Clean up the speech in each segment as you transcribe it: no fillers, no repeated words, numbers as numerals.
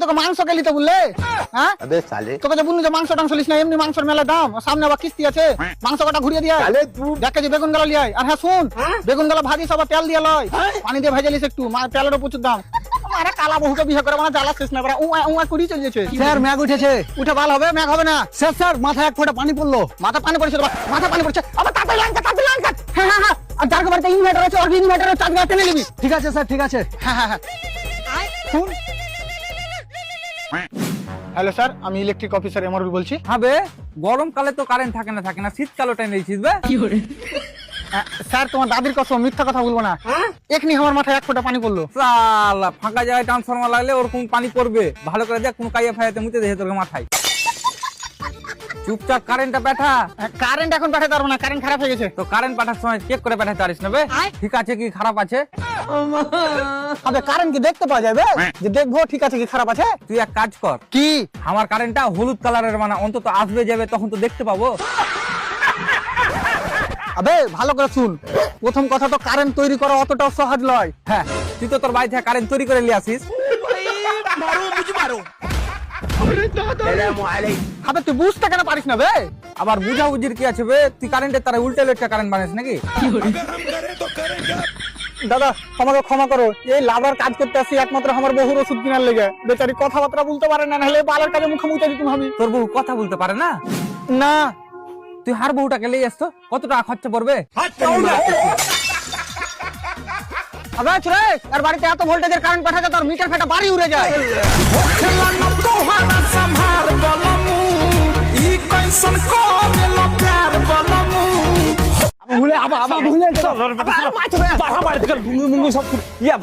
তোকে মাংস কে নিতে বললে? হ্যাঁ अबे साले তোকে যে বললু যে মাংস টাংস লিস না, এমনি মাংসের মেলা দাম, সামনে আবার কিস্তি আছে, মাংস কটা ঘুরিয়ে দিয়ে साले तू 1 কেজি বেগুন গালা লিয়াই। আর হ্যাঁ শুন, বেগুন গালা ভাজি সব তেল দিয়ে লয়, পানি দিয়ে ভেজে লিস একটু, তেলেরও প্রচুর দাম। আরে কালা বহুকে বিয়ে করে মানে জ্বালা শেষ না করে উয়া করি চলে যাচ্ছে। স্যার ম্যাগ উঠেছে। উঠে ভালো হবে, ম্যাগ হবে না। স্যার মাথায় এক ফোঁটা পানি পড়লো। মাথা পানি পড়ছে, মাথা পানি পড়ছে, আবার তাড়াতাড়ি লাঙ্কা। হ্যাঁ হ্যাঁ হ্যাঁ, আর যার বাড়িতে ইনভার্টার আছে, ওর ইনভার্টারের চার্জ না টেনে নিবি। ঠিক আছে স্যার, ঠিক আছে। হ্যাঁ হ্যাঁ হ্যাঁ শুন। হ্যালো স্যার, আমি ইলেকট্রিক অফিসার এমআরবি বলছি। হবে গরমকালে তো কারেন্ট থাকে না শীতকালে টাইম নিয়েছিস বে স্যার তোমার দাদির কসম, মিথ্যা কথা বলবো না। এখনি আমার মাথায় 1 ফোঁটা পানি পড়লো। সালা ফাঁকা জায়গায় ট্রান্সফরমার লাগলে ওরকম পানি পড়বে, ভালো করে দেখ কোন কাইয়া ফাইয়াতে মুতে দেখে তোর মাথায়। চুপচাপ কারেন্টটা পাঠা। কারেন্ট এখন পাঠাতে পারবো না, কারেন্ট খারাপ হয়ে গেছে। তো কারেন্ট পাঠার সময় চেক করে পাঠাতে পারিস না বে, ঠিক আছে কি খারাপ আছে। আবে কারেন্ট কি দেখতে পাওয়া যাবে যে দেখবো ঠিক আছে কি খারাপ আছে? তুই এক কাজ কর, কি? আমার কারেন্টটা হলুদ কালারের মানে অন্তত আসবে যাবে তখন তো দেখতে পাবো। আবে ভালো করে শুন, প্রথম কথা তো কারেন্ট তৈরি করা অতটাও সহজ নয়। হ্যাঁ তুই তো তোর বাড়ি থেকে কারেন্ট তৈরি করে নিয়ে আসিস। আবে তুই বুঝতে কেন পারিস না বে? আবার বুঝাবুঝির কি আছে বে, তুই কারেন্টের তারা উল্টে লেটকা কারেন্ট বানাস নাকি? দাদা আমাকে ক্ষমা করো, এই লাভার কাজ করতে আসি একমাত্র আমার বহুর ওষুধ কেনার লেগে। বেচারি কথাবার্তা বলতে পারে না, নাহলে বালের কাজে মুখে মুখে দিতাম আমি। তোর বউ কথা বলতে পারে না? না তুই হার বউটাকে নিয়ে আসতো, কত টাকা খরচা পড়বে? আবে রে, আর বাড়িতে এত ভোল্টেজের কারেন্ট পাঠাতে তোর মিটার ফেটা বাড়ি উড়ে যায়। ভুলে আবার ভুলে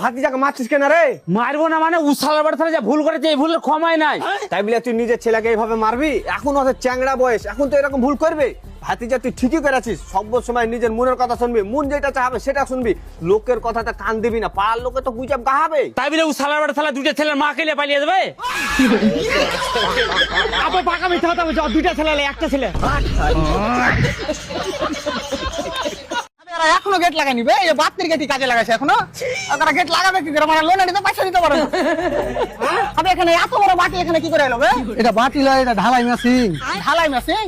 ভাতিজাকে মারছিস কেন রে? মারবো না মানে উসালার বাড়ি থেকে যা ভুল করেছে এই ভুলের ক্ষমাই নাই। তাই বলে তুই নিজের ছেলেকে এইভাবে মারবি? এখন ওদের চ্যাংড়া বয়স, এখন তো এরকম ভুল করবে। ভাতিজা তুই ঠিকই করেছিস, সব সময় নিজের মনের কথা শুনবি, মন যেটা চাবে সেটা শুনবি, লোকের কথাতে কান দিবি না, পাড়ার লোকে তো গুজব গাহাবে। তাই বলে উসালার বাড়ি থেকে দুইটা ছেলের মা কেলে পালিয়ে দেবে? আবার পাকা মিথ্যা কথা বলছো, দুইটা ছেলে একটা ছেলে। এখনো গেট লাগানি বে, এই বাতির গেটই কাজে লাগাইছে এখনো। ওরা গেট লাগাবে কি করে? মানে লোন নিতে পয়সা দিতে পারে না। আবে এখানে এত বড় বাটি এখানে কি করে এলো বে? এটা বাটি লয়, এটা ঢালাই মেশিন। ঢালাই মেশিন?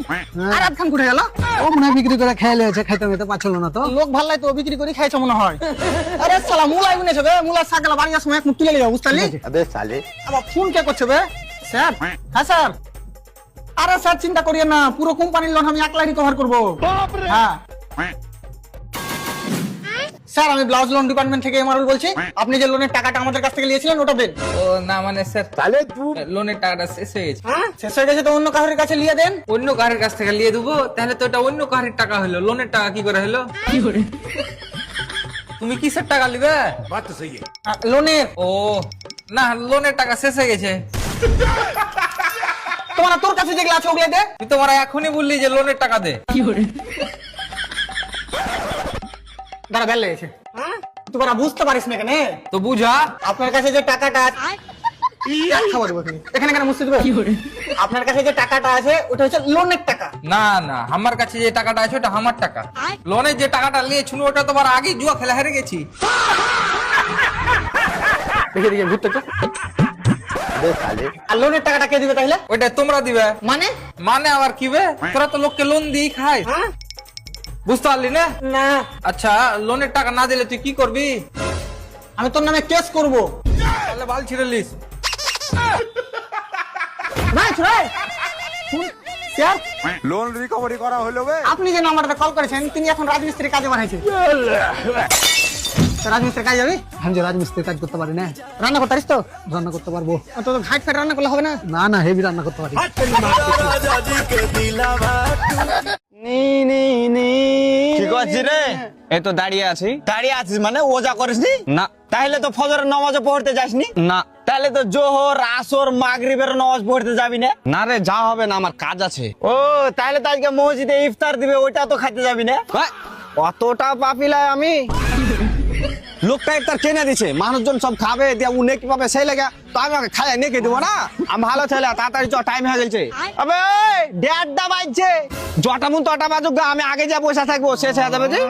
আর আধখান ঘুরে গেল। ও মনে হয় বিক্রি করে খেয়ে লেছে, খাইতে মেতে পাচ্ছিল না তো। লোক ভাল্লাই তো বিক্রি করে খাইছে মনে হয়। আরে শালা মুলাই বুনেছে বে, মুলা সাগলা বাড়ি সময় এক মুখ তুলে নিয়ে যাও, বুঝতালি? আবে সালে আবার ফোন কে করছে বে? স্যার? হ্যাঁ স্যার। আরে স্যার চিন্তা করিয়েন না, পুরো কোম্পানির লোন আমি একলাই রিকভার করবো। হ্যাঁ স্যার, আমি ব্লাউজ লোন ডিপার্টমেন্ট থেকে এমআরএল বলছি। আপনি যে লোনের টাকাটা আমাদের কাছ থেকে নিয়েছিলেন ওটা দেন। ও না মানে স্যার, তাহলে তুই লোনের টাকাটা শেষ হয়ে গেছে। শেষ হয়ে গেছে তো অন্য কারোর কাছে নিয়ে দেন। অন্য কারের কাছ থেকে নিয়ে দেবো? তাহলে তো এটা অন্য কারের টাকা হলো, লোনের টাকা কি করে হলো? তুমি কিসের টাকা নিবে? লোনের। ও না, লোনের টাকা শেষ হয়ে গেছে। তোমার তোর কাছে যেগুলো আছে ওগুলো দে। তুই তো ওরা এখনই বললি যে লোনের টাকা দে। দাঁড়া বেল লেগেছে। তোরা বুঝতে পারিস না কেন? তো বুঝা। আপনার কাছে যে টাকাটা খাবার দেবো এখানে কেন মুছতে দেবো? আপনার কাছে যে টাকাটা আছে ওটা হচ্ছে লোনের টাকা। না না, আমার কাছে যে টাকাটা আছে ওটা আমার টাকা। লোনের যে টাকাটা নিয়েছিল ওটা তোমার আগে জুয়া খেলা হেরে গেছি। দেখে দেখে ঘুরতে তো। আবে সালে আর লোনের টাকাটা কে দিবে তাহলে? ওইটা তোমরা দিবে। মানে? মানে আবার কি বে, তোরা তো লোককে লোন দিয়ে খায়, বুঝতে পারলি না? না আচ্ছা লোনের টাকা না দিলে তুই কি করবি? আমি তোর নামে কেস করবো। তাহলে বাল ছিঁড়ে লিস। না ছড়াই স্যার, লোন রিকভারি করা হলো বে। আপনি যে নাম্বারটা কল করেছেন তিনি এখন রাজমিস্ত্রি কাজে বানাইছে। রাজমিস্ত্রি কাজ যাবি? আমি যে রাজমিস্ত্রি কাজ করতে পারি না। রান্না করতে পারিস তো? রান্না করতে পারবো তো ঘাট ফেট রান্না করলে হবে না? না না, হেভি রান্না করতে পারি। কি করছিস রে? এই তো দাঁড়িয়ে আছি। দাঁড়িয়ে আছিস মানে ওজা করিসনি? না। তাহলে তো ফজরের নামাজও পড়তে যাসনি? না। তাহলে তো জোহর আসর মাগরিবের নামাজ পড়তে যাবি না? না রে, যা হবে না, আমার কাজ আছে। ও তাহলে তো আজকে মসজিদে ইফতার দিবে, ওইটা তো খাইতে যাবি না? অতটা পাপিলাই আমি? লোকটা ইফতার কেনে দিছে, মানুষজন সব খাবে, দিয়া উ নেকি পাবে, সেই লেগে তো আমি ওকে খাইয়া নেকে দেবো না? আমি ভালো ছেলে, তাড়াতাড়ি চ, টাইম হয়ে গেছে। আবে দেড়টা বাজছে, জটা মুন তটা বাজুক, আমি আগে যা বসে থাকবো, শেষ হয়ে যাবে যে।